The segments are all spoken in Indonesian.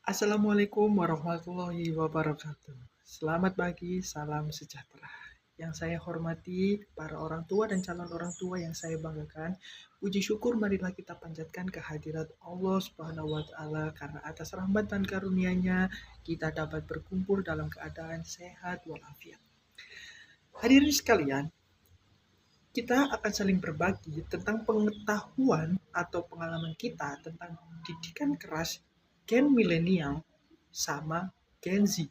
Assalamualaikum warahmatullahi wabarakatuh. Selamat pagi, salam sejahtera. Yang saya hormati, para orang tua dan calon orang tua yang saya banggakan, puji syukur marilah kita panjatkan kehadirat Allah Subhanahu wa Ta'ala, karena atas rahmat dan karunia-Nya kita dapat berkumpul dalam keadaan sehat walafiat. Hadirin sekalian, kita akan saling berbagi tentang pengetahuan atau pengalaman kita tentang didikan keras Gen milenial sama Gen Z.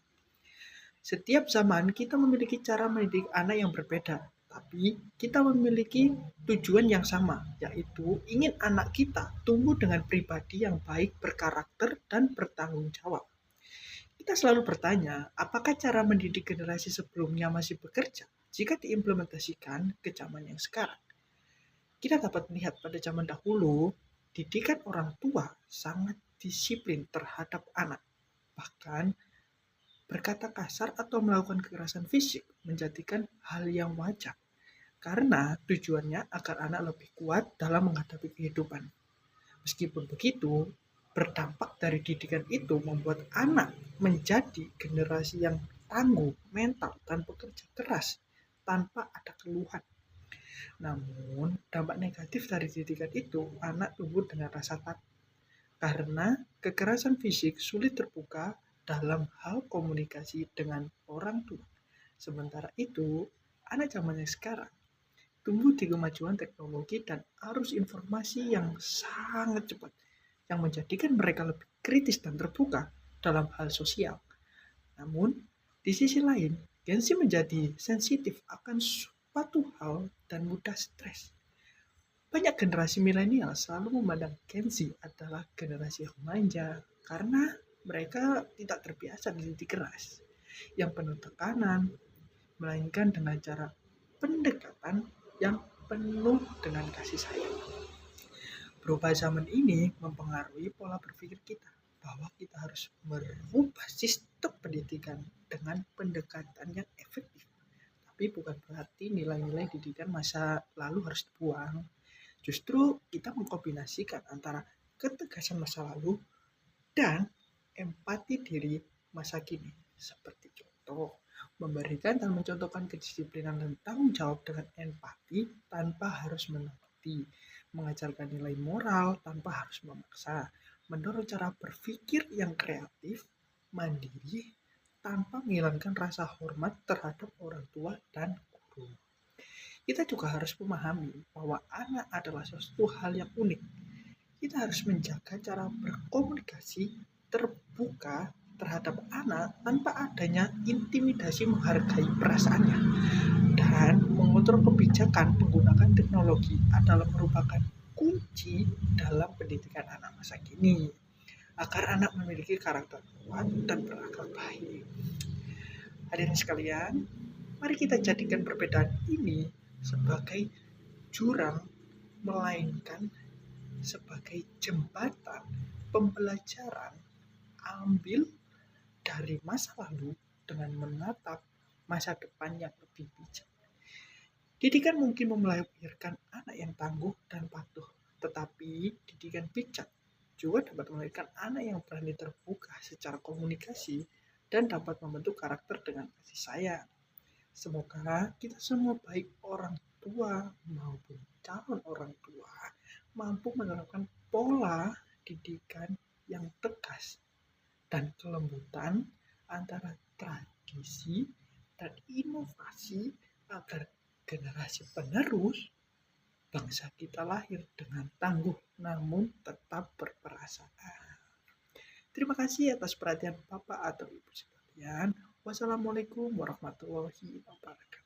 Setiap zaman kita memiliki cara mendidik anak yang berbeda, tapi kita memiliki tujuan yang sama, yaitu ingin anak kita tumbuh dengan pribadi yang baik, berkarakter, dan bertanggung jawab. Kita selalu bertanya, apakah cara mendidik generasi sebelumnya masih bekerja jika diimplementasikan ke zaman yang sekarang? Kita dapat melihat pada zaman dahulu, didikan orang tua sangat disiplin terhadap anak. Bahkan berkata kasar atau melakukan kekerasan fisik menjadikan hal yang wajar, karena tujuannya agar anak lebih kuat dalam menghadapi kehidupan. Meskipun begitu, berdampak dari didikan itu membuat anak menjadi generasi yang tangguh, mental, dan bekerja keras tanpa ada keluhan. Namun, dampak negatif dari didikan itu, anak tumbuh dengan rasa takut karena kekerasan fisik sulit terbuka dalam hal komunikasi dengan orang tua. Sementara itu, anak zaman yang sekarang tumbuh di kemajuan teknologi dan arus informasi yang sangat cepat, yang menjadikan mereka lebih kritis dan terbuka dalam hal sosial. Namun, di sisi lain, Gen Z menjadi sensitif akan suatu hal dan mudah stres. Banyak generasi milenial selalu memandang Gen Z adalah generasi yang manja karena mereka tidak terbiasa dididik keras, yang penuh tekanan, melainkan dengan cara pendekatan yang penuh dengan kasih sayang. Berubah zaman ini mempengaruhi pola berpikir kita, bahwa kita harus merubah sistem pendidikan dengan pendekatan yang efektif. Tapi bukan berarti nilai-nilai didikan masa lalu harus dibuang. Justru kita mengkombinasikan antara ketegasan masa lalu dan empati diri masa kini. Seperti contoh, memberikan dan mencontohkan kedisiplinan dan tanggung jawab dengan empati tanpa harus menuruti, mengajarkan nilai moral tanpa harus memaksa, mendorong cara berpikir yang kreatif, mandiri, tanpa menghilangkan rasa hormat terhadap orang tua dan guru. Kita juga harus memahami bahwa anak adalah sesuatu hal yang unik. Kita harus menjaga cara berkomunikasi terbuka terhadap anak tanpa adanya intimidasi, menghargai perasaannya, dan mengontrol kebijakan menggunakan teknologi adalah merupakan kunci dalam pendidikan anak masa kini, agar anak memiliki karakter kuat dan berakhlak baik. Hadirin sekalian, mari kita jadikan perbedaan ini sebagai jurang, melainkan sebagai jembatan pembelajaran. Ambil dari masa lalu dengan menatap masa depan yang lebih bijak. Didikan mungkin melahirkan anak yang tangguh dan patuh, tetapi didikan bijak juga dapat melahirkan anak yang berani terbuka secara komunikasi dan dapat membentuk karakter dengan kasih sayang. Semoga kita semua, baik orang tua maupun calon orang tua, mampu menerapkan pola didikan yang tegas dan kelembutan antara tradisi dan inovasi, agar generasi penerus bangsa kita lahir dengan tangguh namun tetap berperasaan. Terima kasih atas perhatian Bapak atau Ibu sekalian. Wassalamualaikum warahmatullahi wabarakatuh.